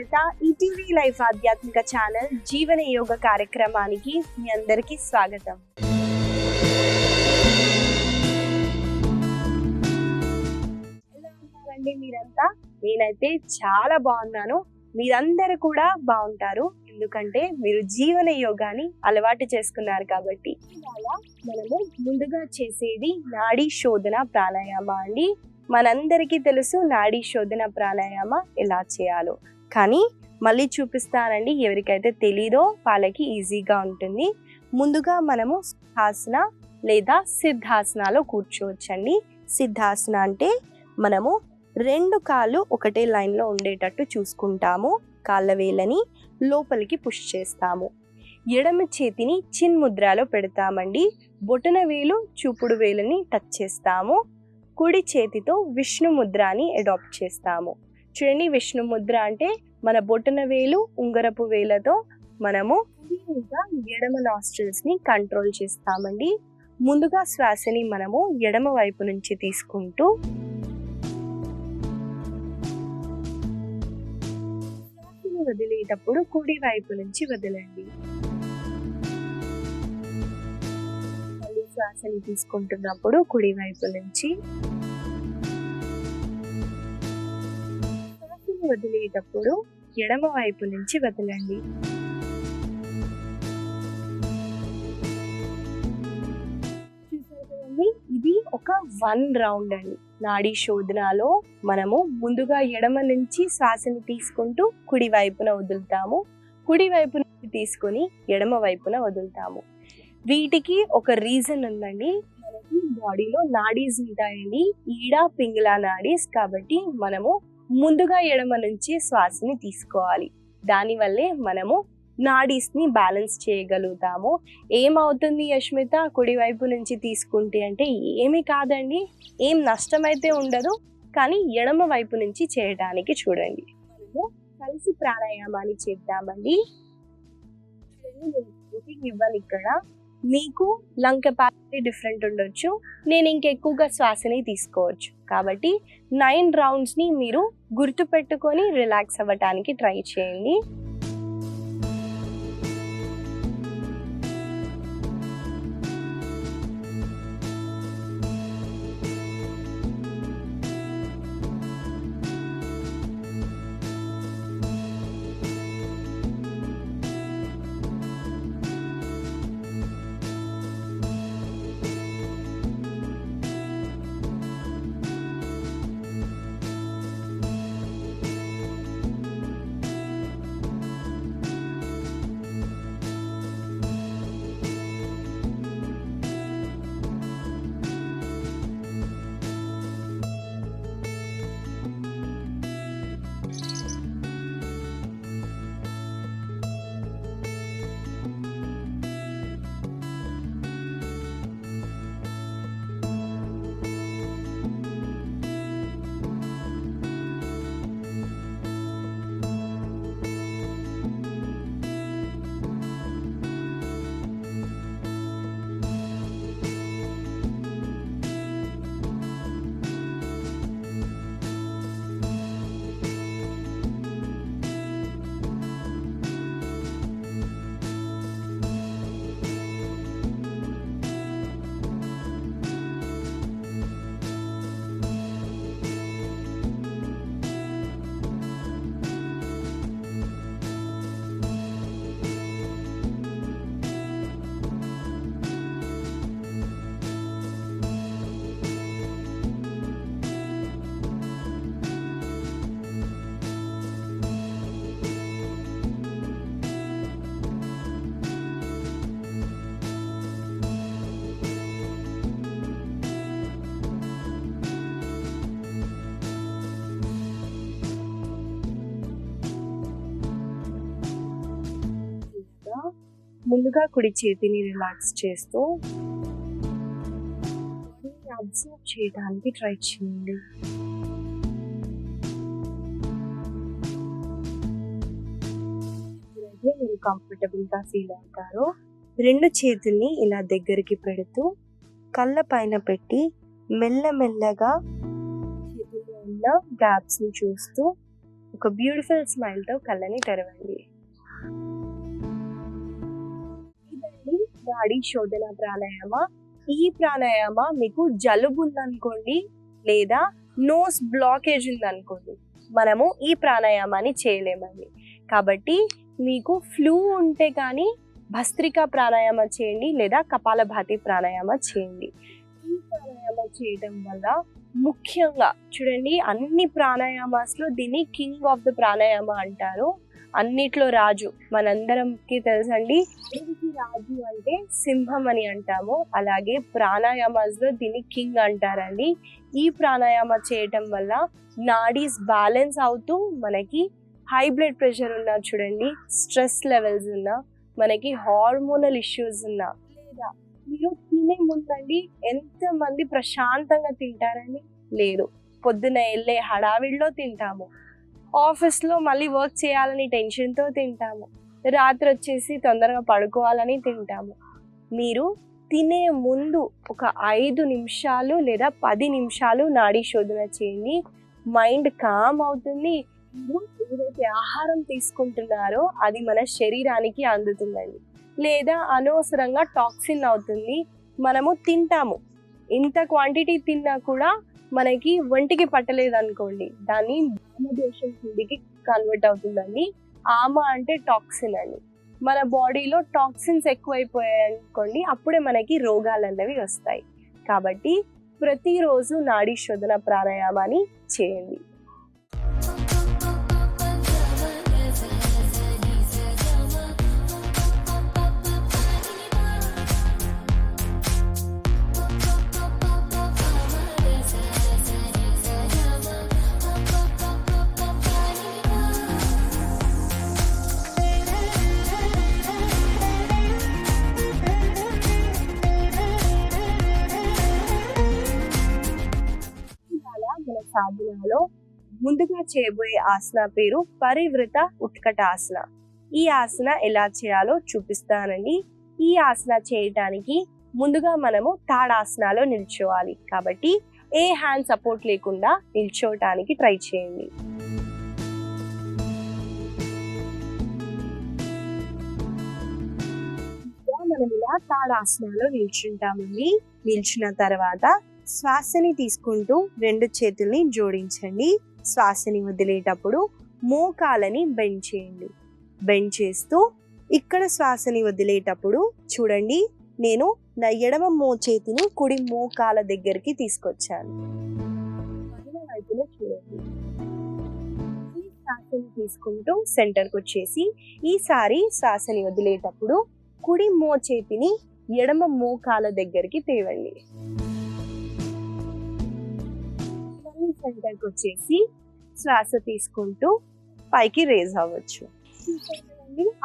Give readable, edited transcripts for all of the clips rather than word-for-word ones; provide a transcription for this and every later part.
Sujatha. ETV life ఆధ్యాత్మిక channel జీవన యోగ కార్యక్రమానికి మీ అందరికీ స్వాగతం. ఎలా ఉన్నారండి మీరంతా? నేనైతే చాలా బాగున్నాను. మీరందరూ కూడా బాగుంటారు, ఎందుకంటే మీరు జీవన యోగాని అలవాటు చేసుకున్నారు కాబట్టి. ఇవాళ మనము ముందుగా చేసేది నాడీ శోధన ప్రాణాయామ అండి. మనందరికీ తెలుసు నాడీ శోధన ప్రాణాయామ ఎలా చేయాలో, కానీ మళ్ళీ చూపిస్తానండి. ఎవరికైతే తెలీదో వాళ్ళకి ఈజీగా ఉంటుంది. ముందుగా మనము సుఖాసన లేదా సిద్ధాసనాలో కూర్చోవచ్చండి. సిద్ధాసన అంటే మనము రెండు కాళ్ళు ఒకటే లైన్లో ఉండేటట్టు చూసుకుంటాము. కాళ్ళ వేళ్ళని లోపలికి పుష్ చేస్తాము. ఎడమ చేతిని చిన్ ముద్రలో పెడతామండి. బొటన వేలు చూపుడు వేలుని టచ్ చేస్తాము. కుడి చేతితో విష్ణు ముద్రని అడాప్ట్ చేస్తాము. చూడండి, విష్ణు ముద్ర అంటే మన బొటన వేలు ఉంగరపు వేలతో మనము ఎడమ నాస్ట్రిల్స్ని కంట్రోల్ చేస్తామండి. ముందుగా శ్వాసని మనము ఎడమ వైపు నుంచి తీసుకుంటూ వదిలేటప్పుడు కుడి వైపు నుంచి వదలండి. మళ్ళీ శ్వాసని తీసుకుంటున్నప్పుడు కుడి వైపు నుంచి, శ్వాసని వదిలేటప్పుడు ఎడమ వైపు నుంచి వదలండి. చూసారు కదండి, ఇది ఒక 1 రౌండ్ అండి. నాడీ శోధనలో మనము ముందుగా ఎడమ నుంచి శ్వాసని తీసుకుంటూ కుడి వైపున వదులుతాము. కుడి వైపు నుంచి తీసుకొని ఎడమ వైపున వదులుతాము. వీటికి ఒక రీజన్ ఉందండి. మనకి బాడీలో నాడీస్ ఉంటాయండి, ఈడ పింగళ నాడీస్. కాబట్టి మనము ముందుగా ఎడమ నుంచి శ్వాసని తీసుకోవాలి. దానివల్లే మనము నాడీస్ని బ్యాలెన్స్ చేయగలుగుతాము. ఏమవుతుంది యష్మిత కుడి వైపు నుంచి తీసుకుంటే అంటే, ఏమీ కాదండి, ఏం నష్టమైతే ఉండదు. కానీ ఎడమ వైపు నుంచి చేయడానికి చూడండి. మనము కలిసి ప్రాణాయామాన్ని చేద్దామండి. ఇవ్వాలి ఇక్కడ. మీకు లంగ్ కెపాసిటీ డిఫరెంట్ ఉండొచ్చు, నేను ఇంకెక్కువగా శ్వాసని తీసుకోవచ్చు. కాబట్టి 9 రౌండ్స్ని మీరు గుర్తుపెట్టుకొని రిలాక్స్ అవ్వటానికి ట్రై చేయండి. ముందుగా కుడి చేతిని రిలాక్స్ చేస్తూ అబ్జర్వ్ చేయడానికి ట్రై చేయండి. ఎప్పుడైతే మీరు కంఫర్టబుల్గా ఫీల్ అవుతారో 2 చేతుల్ని ఇలా దగ్గరికి పెడుతూ కళ్ళ పైన పెట్టి మెల్లమెల్లగా చేతుల్లో ఉన్న గ్యాప్స్ని చూస్తూ ఒక బ్యూటిఫుల్ స్మైల్ తో కళ్ళని తెరవండి. ఇదండి నాడీ శోధన ప్రాణాయామ. ఈ ప్రాణాయామ మీకు జలుబు ఉందనుకోండి లేదా నోస్ బ్లాకేజ్ ఉందనుకోండి, మనము ఈ ప్రాణాయామాన్ని చేయలేమండి. కాబట్టి మీకు ఫ్లూ ఉంటే కానీ భస్త్రికా ప్రాణాయామ చేయండి లేదా కపాలభాతి ప్రాణాయామ చేయండి. ఈ ప్రాణాయామ చేయడం వల్ల ముఖ్యంగా చూడండి, అన్ని ప్రాణాయామాస్లో దీన్ని కింగ్ ఆఫ్ ద ప్రాణాయామ అంటారు. అన్నిట్లో రాజు, మనందరంకి తెలుసండి. దీనికి రాజు అంటే సింహం అని అంటాము. అలాగే ప్రాణాయామాస్లో దీన్ని కింగ్ అంటారండి. ఈ ప్రాణాయామ చేయటం వల్ల నాడీస్ బ్యాలెన్స్ అవుతూ మనకి హై బ్లడ్ ప్రెషర్ ఉన్నా చూడండి, స్ట్రెస్ లెవెల్స్ ఉన్నా, మనకి హార్మోనల్ ఇష్యూస్ ఉన్నా, లేదా మీరు తినే ముందండి ఎంతమంది ప్రశాంతంగా తింటారని లేదు, పొద్దున వెళ్ళే హడావిడిలో తింటాము, ఆఫీస్లో మళ్ళీ వర్క్ చేయాలని టెన్షన్తో తింటాము, రాత్రి వచ్చేసి తొందరగా పడుకోవాలని తింటాము. మీరు తినే ముందు ఒక 5 నిమిషాలు లేదా 10 నిమిషాలు నాడీ శోధన చేయండి. మైండ్ కామ్ అవుతుంది. మీరు ఏదైతే ఆహారం తీసుకుంటున్నారో అది మన శరీరానికి అందుతుందండి, లేదా అనవసరంగా టాక్సిన్ అవుతుంది. మనము తింటాము, ఇంత క్వాంటిటీ తిన్నా కూడా మనకి ఒంటికి పట్టలేదు అనుకోండి, దాన్ని ఆమదోషం కిందికి కన్వర్ట్ అవుతుందండి. ఆమ అంటే టాక్సిన్ అండి. మన బాడీలో టాక్సిన్స్ ఎక్కువైపోయాయి అనుకోండి, అప్పుడే మనకి రోగాలు అన్నవి వస్తాయి. కాబట్టి ప్రతిరోజు నాడీ శోధన ప్రాణాయామాన్ని చేయండి. మన సాధనలో ముందుగా చేయబోయే ఆసన పేరు పరివృత ఉత్కటాసన. ఈ ఆసన ఎలా చేయాలో చూపిస్తానండి. ఈ ఆసన చేయటానికి ముందుగా మనము తాడాసనాలో నిల్చోవాలి. కాబట్టి ఏ హ్యాండ్ సపోర్ట్ లేకుండా నిల్చోవటానికి ట్రై చేయండి. మనం ఇలా తాడాసనాలో నిల్చుంటామండి. నిల్చున్న తర్వాత శ్వాసని తీసుకుంటూ 2 చేతుల్ని జోడించండి. శ్వాసని వదిలేటప్పుడు మోకాలని బెండ్ చేయండి. బెండ్ చేస్తూ ఇక్కడ శ్వాసని వదిలేటప్పుడు చూడండి, నేను నా ఎడమ మోచేతిని కుడి మోకాల దగ్గరికి తీసుకొచ్చాను. పైన వైపులో చూడండి. ఈ శ్వాసని తీసుకుంటూ సెంటర్కి వచ్చేసి ఈసారి శ్వాసని వదిలేటప్పుడు కుడి మోచేతిని ఎడమ మోకాల దగ్గరికి తేవండి. సెంటర్కి వచ్చేసి శ్వాస తీసుకుంటూ పైకి రేజ్ అవ్వచ్చు.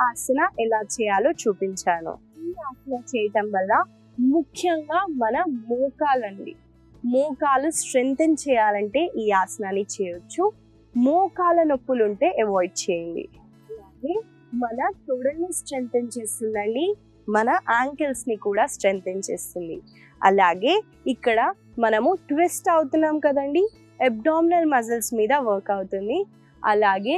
ఆసన ఎలా చేయాలో చూపించాను. ఈ ఆసన చేయటం వల్ల ముఖ్యంగా మన మోకాలు స్ట్రెంగ్తెన్ చేయాలంటే ఈ ఆసనాన్ని చేయొచ్చు. మోకాల నొప్పులు ఉంటే అవాయిడ్ చేయండి. అలాగే మన తొడల్ని స్ట్రెంగ్తెన్ చేస్తుందండి, మన యాంకిల్స్ ని కూడా స్ట్రెంగ్తెన్ చేస్తుంది. అలాగే ఇక్కడ మనము ట్విస్ట్ అవుతున్నాం కదండి, అబ్డామినల్ మజిల్స్ మీద వర్క్ అవుతుంది. అలాగే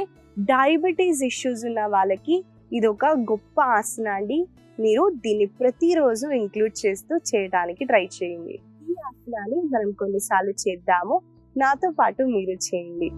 డయాబెటీస్ ఇష్యూస్ ఉన్న వాళ్ళకి ఇది ఒక గొప్ప ఆసన అండి. మీరు దీన్ని ప్రతిరోజు ఇంక్లూడ్ చేస్తూ చేయడానికి ట్రై చేయండి. ఈ ఆసనాన్ని మనం కొన్నిసార్లు చేద్దాము, నాతో పాటు మీరు చేయండి.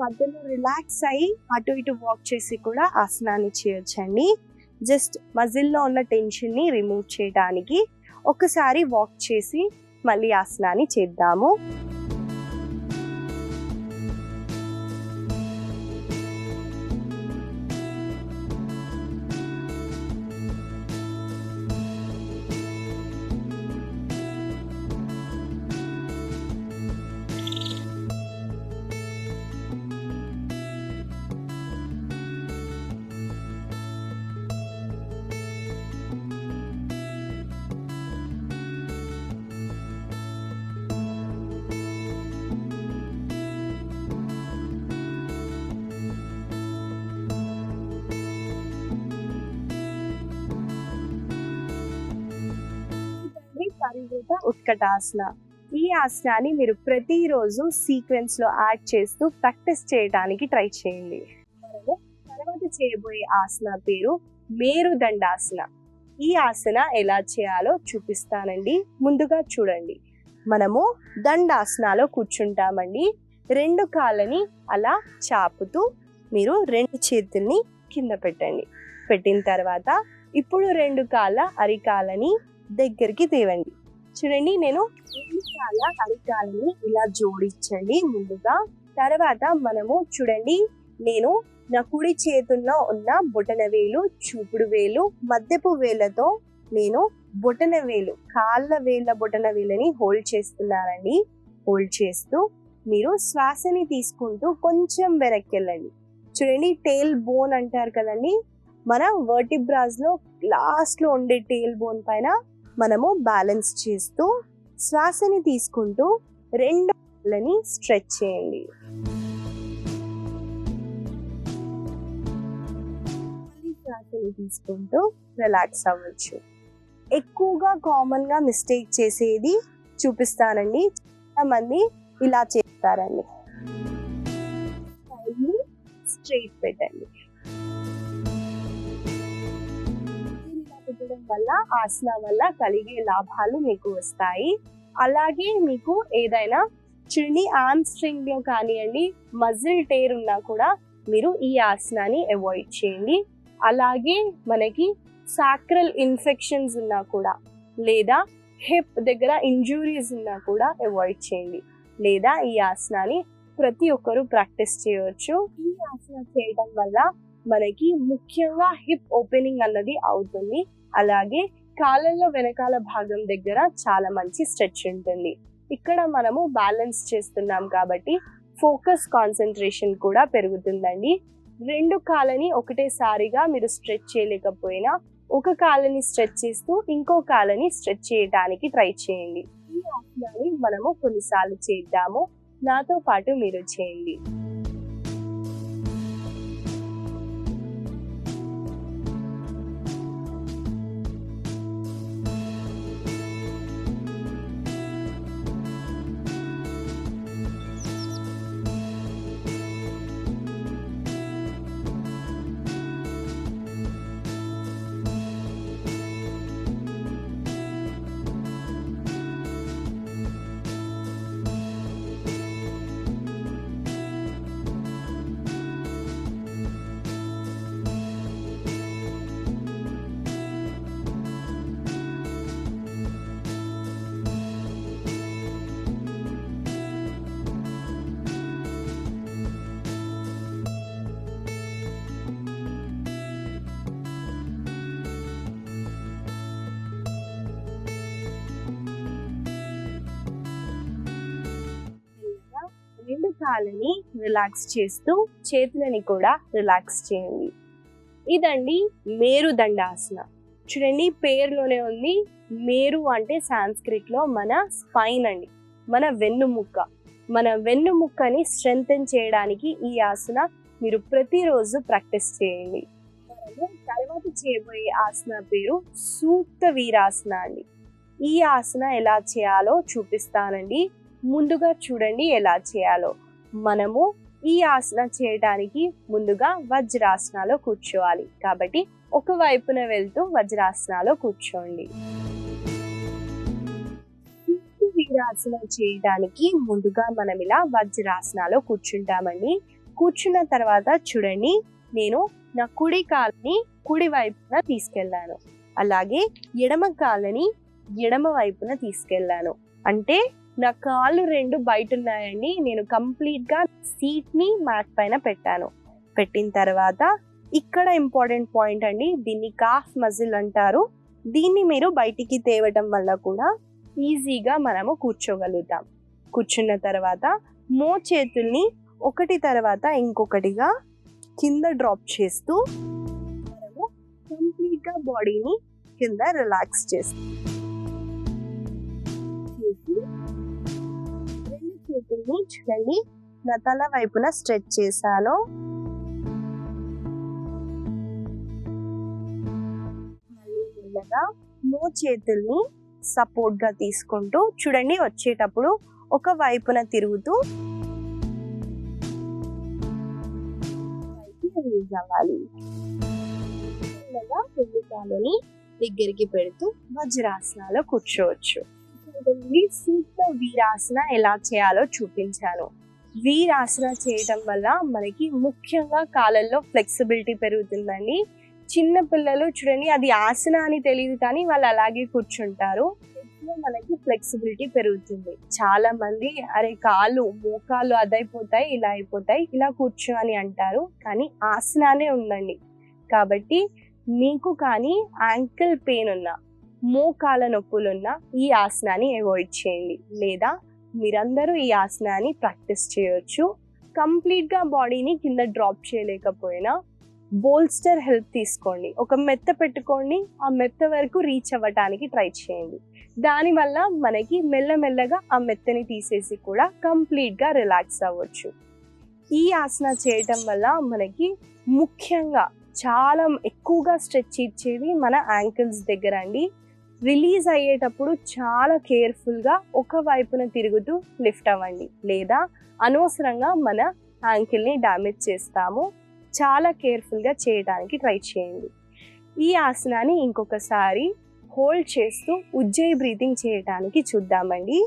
మధ్యలో రిలాక్స్ అయ్యి అటు ఇటు వాక్ చేసి కూడా ఆసనాన్ని చేయొచ్చండి. జస్ట్ మజిల్లో ఉన్న టెన్షన్ని రిమూవ్ చేయడానికి ఒకసారి వాక్ చేసి మళ్ళీ ఆసనాన్ని చేద్దాము. పారివృత ఉత్కటాసన. ఈ ఆసనాన్ని మీరు ప్రతిరోజు సీక్వెన్స్ లో యాడ్ చేస్తూ ప్రాక్టీస్ చేయడానికి ట్రై చేయండి. మనము తర్వాత చేయబోయే ఆసన పేరు మేరుదండాసన. ఈ ఆసన ఎలా చేయాలో చూపిస్తానండి. ముందుగా చూడండి, మనము దండాసనాలో కూర్చుంటామండి. 2 కాళ్ళని అలా చాపుతూ మీరు 2 చేతుల్ని కింద పెట్టండి. పెట్టిన తర్వాత ఇప్పుడు 2 కాళ్ళ అరికాలని దగ్గరికి తేవండి. చూడండి, నేను 2 కాళ్ళ అరికాలని ఇలా జోడించండి ముందుగా. తర్వాత మనము చూడండి, నేను నా కుడి చేతుల్లో ఉన్న బొటన వేలు, చూపుడు వేలు, మధ్యపు వేలతో నేను బొటన వేలు, కాళ్ళ వేళ్ళ బొటన వేలని హోల్డ్ చేస్తున్నానండి. హోల్డ్ చేస్తూ మీరు శ్వాసని తీసుకుంటూ కొంచెం వెనక్కి వెళ్ళండి. చూడండి, టేల్ బోన్ అంటారు కదండి, మన వర్టిబ్రాస్ లో లాస్ట్ లో ఉండే టేల్ బోన్ పైన మనము బ్యాలెన్స్ చేస్తూ శ్వాసని తీసుకుంటూ 2 కాళ్ళని స్ట్రెచ్ చేయండి. శ్వాసని తీసుకుంటూ రిలాక్స్ అవ్వచ్చు. ఎక్కువగా కామన్ గా మిస్టేక్ చేసేది చూపిస్తానండి. చాలా మంది ఇలా చేస్తారండి. స్ట్రైట్ పెట్టండి. ఇలా పెట్టడం వల్ల ఆసన వల్ల కలిగే లాభాలు మీకు వస్తాయి. అలాగే మీకు ఏదైనా చూడండి, ఆర్మ్ స్ట్రింగ్ లో కానివ్వండి, మజిల్ టేర్ ఉన్నా కూడా మీరు ఈ ఆసనాన్ని అవాయిడ్ చేయండి. అలాగే మనకి సాక్రల్ ఇన్ఫెక్షన్స్ ఉన్నా కూడా, లేదా హిప్ దగ్గర ఇంజురీస్ ఉన్నా కూడా అవాయిడ్ చేయండి. లేదా ఈ ఆసనాన్ని ప్రతి ఒక్కరూ ప్రాక్టీస్ చేయవచ్చు. ఈ ఆసన చేయడం వల్ల మనకి ముఖ్యంగా హిప్ ఓపెనింగ్ అన్నది అవుతుంది. అలాగే కాళ్ళల్లో వెనకాల భాగం దగ్గర చాలా మంచి స్ట్రెచ్ ఉంటుంది. ఇక్కడ మనము బ్యాలెన్స్ చేస్తున్నాం కాబట్టి ఫోకస్, కాన్సన్ట్రేషన్ కూడా పెరుగుతుందండి. 2 కాళ్ళని ఒకటేసారిగా మీరు స్ట్రెచ్ చేయలేకపోయినా ఒక కాళ్ళని స్ట్రెచ్ చేస్తూ ఇంకో కాళ్ళని స్ట్రెచ్ చేయడానికి ట్రై చేయండి. ఈ ఆసనాన్ని మనము కొన్నిసార్లు చేద్దాము. నాతో పాటు మీరు చేయండి. రెండు కాళ్ళని రిలాక్స్ చేస్తూ చేతులని కూడా రిలాక్స్ చేయండి. ఇదండి మేరుదండాసన. చూడండి, పేరులోనే ఉంది. మేరు అంటే సాంస్క్రిట్ లో మన స్పైన్ అండి, మన వెన్నుముక్క. మన వెన్నుముక్కని స్ట్రెంగ్తెన్ చేయడానికి ఈ ఆసన మీరు ప్రతిరోజు ప్రాక్టీస్ చేయండి. మనము తర్వాత చేయబోయే ఆసన పేరు సూక్త వీరాసన అండి. ఈ ఆసన ఎలా చేయాలో చూపిస్తానండి. ముందుగా చూడండి ఎలా చేయాలో. మనము ఈ ఆసన చేయడానికి ముందుగా వజ్రాసనాలో కూర్చోవాలి. కాబట్టి ఒక వైపున వెళ్తూ వజ్రాసనాలో కూర్చోండి. వీరాసన చేయడానికి ముందుగా మనం ఇలా వజ్రాసనాలో కూర్చుంటామండి. కూర్చున్న తర్వాత చూడండి, నేను నా కుడి కాళ్ళని కుడి వైపున తీసుకెళ్లాను, అలాగే ఎడమ కాళ్ళని ఎడమ వైపున తీసుకెళ్లాను. అంటే నా కాళ్ళు 2 బయట ఉన్నాయండి. నేను కంప్లీట్ గా సీట్ ని మ్యాట్ పైన పెట్టాను. పెట్టిన తర్వాత ఇక్కడ ఇంపార్టెంట్ పాయింట్ అండి, దీన్ని కాఫ్ మజిల్ అంటారు. దీన్ని మీరు బయటికి తేవటం వల్ల కూడా ఈజీగా మనము కూర్చోగలుగుతాం. కూర్చున్న తర్వాత చేతుల్ని ఒకటి తర్వాత ఇంకొకటిగా కింద డ్రాప్ చేస్తూ మనము కంప్లీట్ గా బాడీని కింద రిలాక్స్ చేస్తాం. రెండు చేతుల్ని చూడండి, నా తల వైపున స్ట్రెచ్ చేశాను. మళ్ళీ మెల్లగా చేతుల్ని సపోర్ట్ గా తీసుకుంటూ చూడండి, వచ్చేటప్పుడు ఒక వైపున తిరుగుతూ రిలీజ్ అవ్వాలి. రెండు కాళ్ళని దగ్గరికి పెడుతూ వజ్రాసనాలో కూర్చోవచ్చు. సూక్త వీరాసన ఎలా చేయాలో చూపించాను. వీరాసన చేయటం వల్ల మనకి ముఖ్యంగా కాళ్ళల్లో ఫ్లెక్సిబిలిటీ పెరుగుతుందండి. చిన్న పిల్లలు చూడండి, అది ఆసన అని తెలియదు కానీ వాళ్ళు అలాగే కూర్చుంటారు. మనకి ఫ్లెక్సిబిలిటీ పెరుగుతుంది. చాలా మంది అరే కాళ్ళు మోకాళ్ళు అదైపోతాయి, ఇలా అయిపోతాయి, ఇలా కూర్చో అని అంటారు. కానీ ఆసనానే ఉందండి. కాబట్టి మీకు కానీ యాంకిల్ పెయిన్ ఉన్నా, మోకాళ్ళ నొప్పులున్నా ఈ ఆసనాన్ని అవాయిడ్ చేయండి. లేదా మీరందరూ ఈ ఆసనాన్ని ప్రాక్టీస్ చేయొచ్చు. కంప్లీట్గా బాడీని కింద డ్రాప్ చేయలేకపోయినా బోల్స్టర్ హెల్ప్ తీసుకోండి. ఒక మెత్త పెట్టుకోండి, ఆ మెత్త వరకు రీచ్ అవ్వటానికి ట్రై చేయండి. దానివల్ల మనకి మెల్లమెల్లగా ఆ మెత్తని తీసేసి కూడా కంప్లీట్గా రిలాక్స్ అవ్వచ్చు. ఈ ఆసన చేయటం వల్ల మనకి ముఖ్యంగా చాలా ఎక్కువగా స్ట్రెచ్ ఇచ్చేవి మన యాంకిల్స్ దగ్గర అండి. రిలీజ్ అయ్యేటప్పుడు చాలా కేర్ఫుల్గా ఒక వైపున తిరుగుతూ లిఫ్ట్ అవ్వండి, లేదా అనవసరంగా మన యాంకిల్ని డ్యామేజ్ చేస్తాము. చాలా కేర్ఫుల్గా చేయడానికి ట్రై చేయండి. ఈ ఆసనాన్ని ఇంకొకసారి హోల్డ్ చేస్తూ ఉజ్జయి బ్రీతింగ్ చేయడానికి చూద్దామండి.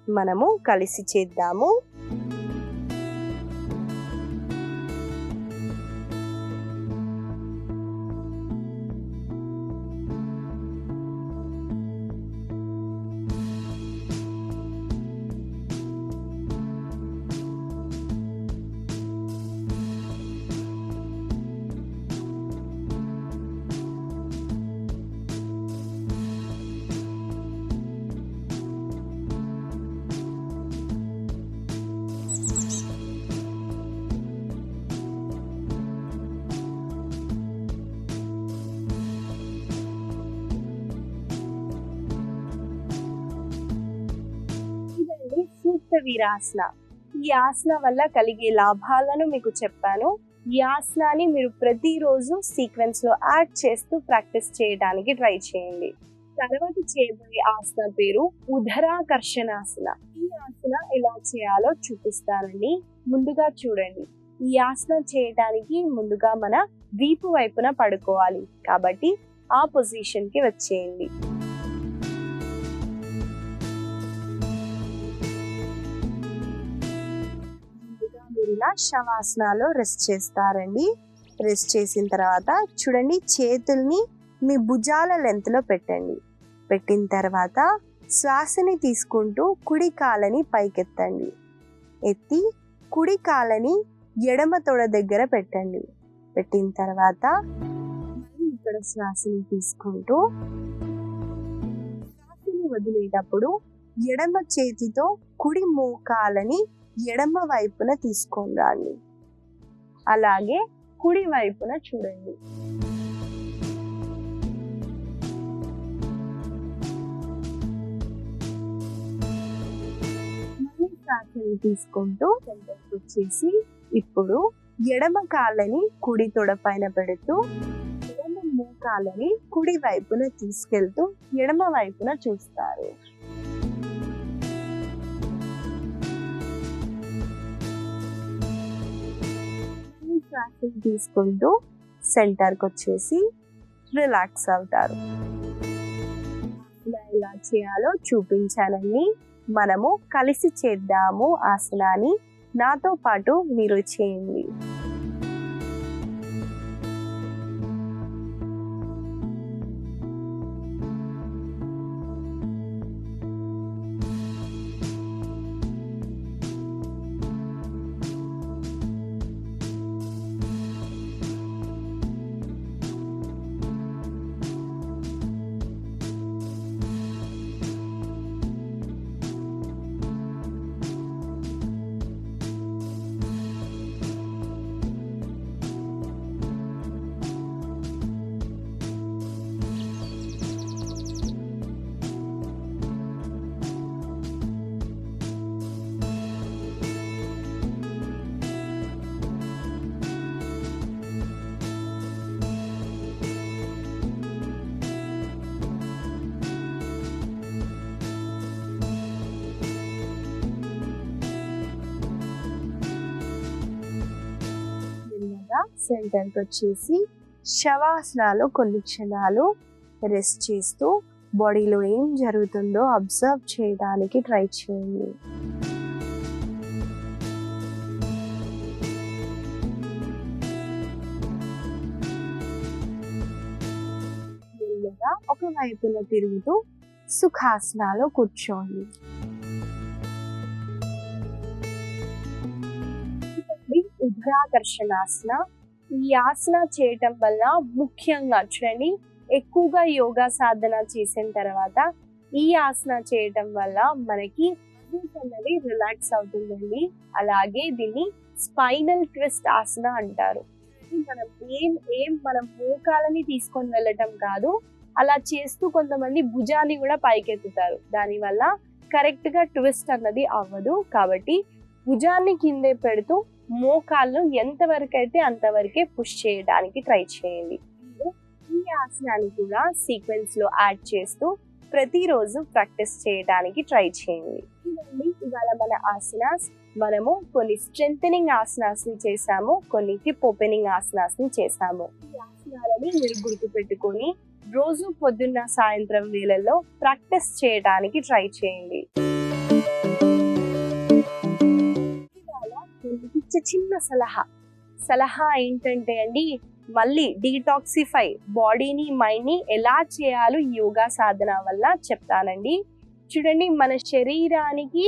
మనము కలిసి చేద్దాము. సూక్త వీరాసన. ఈ ఆసన వల్ల కలిగే లాభాలను మీకు చెప్పాను. ఈ ఆసనాన్ని మీరు ప్రతిరోజు సీక్వెన్స్ లో యాడ్ చేస్తూ ప్రాక్టీస్ చేయడానికి ట్రై చేయండి. తర్వాత చేయబోయే ఆసన పేరు ఉదరాకర్షణాసన. ఈ ఆసన ఎలా చేయాలో చూపిస్తానండి. ముందుగా చూడండి, ఈ ఆసన చేయడానికి ముందుగా మన వీపు వైపున పడుకోవాలి. కాబట్టి ఆ పొజిషన్ కి వచ్చేయండి. ఇలా శవాసనాలో రెస్ట్ చేస్తారండి. రెస్ట్ చేసిన తర్వాత చూడండి, చేతుల్ని మీ భుజాల లెంత్ లో పెట్టండి. పెట్టిన తర్వాత శ్వాసని తీసుకుంటూ కుడి కాలని పైకెత్తండి. ఎత్తి కుడి కాలని ఎడమ తొడ దగ్గర పెట్టండి. పెట్టిన తర్వాత ఇక్కడ శ్వాసని తీసుకుంటూ శ్వాసని వదిలేటప్పుడు ఎడమ చేతితో కుడి మోకాలని ఎడమ వైపున తీసుకొని రండి. అలాగే కుడి వైపున చూడండి. మళ్ళీ శ్వాసని తీసుకుంటూ సెంటర్కి వచ్చేసి ఇప్పుడు ఎడమ కాళ్ళని కుడి తొడ పైన పెడుతూ ఎడమ మోకాలని కుడి వైపున తీసుకెళ్తూ ఎడమ వైపున చూస్తారు. శ్వాసని తీసుకుంటూ సెంటర్కి వచ్చేసి రిలాక్స్ అవుతారు. ఎలా చేయాలో చూపించానండి. మనము కలిసి చేద్దాము ఆసనాన్ని. నాతో పాటు మీరు చేయండి. సెంటర్కి వచ్చేసి శవాసనాలో కొన్ని క్షణాలు రెస్ట్ చేస్తూ బాడీలో ఏం జరుగుతుందో అబ్జర్వ్ చేయడానికి ట్రై చేయండి. మెల్లగా ఒక వైపున తిరుగుతూ సుఖాసనాలో కూర్చోండి. ఉద్రాకర్షణాసన. ఈ ఆసన చేయటం వల్ల ముఖ్యంగా చూడండి, ఎక్కువగా యోగా సాధన చేసిన తర్వాత ఈ ఆసన చేయటం వల్ల మనకి అనేది రిలాక్స్ అవుతుందండి. అలాగే దీన్ని స్పైనల్ ట్విస్ట్ ఆసన అంటారు. మనం మనం మోకాలని తీసుకొని వెళ్ళటం కాదు, అలా చేస్తూ కొంతమంది భుజాన్ని కూడా పైకెత్తుతారు. దానివల్ల కరెక్ట్ గా ట్విస్ట్ అన్నది అవ్వదు. కాబట్టి భుజాన్ని కిందే పెడుతూ మోకాళ్ళు ఎంతవరకు అయితే అంతవరకే పుష్ చేయడానికి ట్రై చేయండి. ఈ ఆసనాన్ని కూడా సీక్వెన్స్ లో యాడ్ చేస్తూ ప్రతిరోజు ప్రాక్టీస్ చేయడానికి ట్రై చేయండి. ఇదండి ఇవాళ మన ఆసనాస్. మనము కొన్ని స్ట్రెంథెనింగ్ ఆసనాస్ ని చేసాము, కొన్ని హిప్ ఓపెనింగ్ ఆసనాస్ ని చేసాము. ఈ ఆసనాలని మీరు గుర్తుపెట్టుకొని రోజు పొద్దున్న సాయంత్రం వేళల్లో ప్రాక్టీస్ చేయడానికి ట్రై చేయండి. చిన్న సలహా ఏంటంటే అండి, మళ్ళీ డీటాక్సిఫై బాడీని మైండ్ ని ఎలా చేయాలో యోగా సాధన వల్ల చెప్తానండి. చూడండి, మన శరీరానికి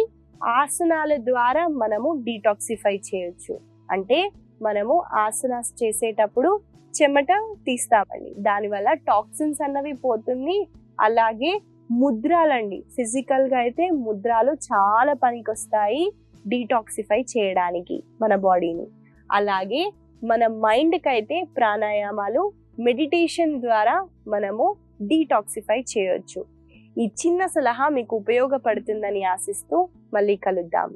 ఆసనాల ద్వారా మనము డీటాక్సిఫై చేయొచ్చు. అంటే మనము ఆసనాస్ చేసేటప్పుడు చెమట తీస్తామండి, దానివల్ల టాక్సిన్స్ అన్నవి పోతుంది. అలాగే ముద్రాలండి, ఫిజికల్ గా అయితే ముద్రాలు చాలా పనికొస్తాయి డీటాక్సిఫై చేయడానికి మన బాడీని. అలాగే మన మైండ్కి అయితే ప్రాణాయామాలు, మెడిటేషన్ ద్వారా మనము డీటాక్సిఫై చేయొచ్చు. ఈ చిన్న సలహా మీకు ఉపయోగపడుతుందని ఆశిస్తూ మళ్ళీ కలుద్దాం.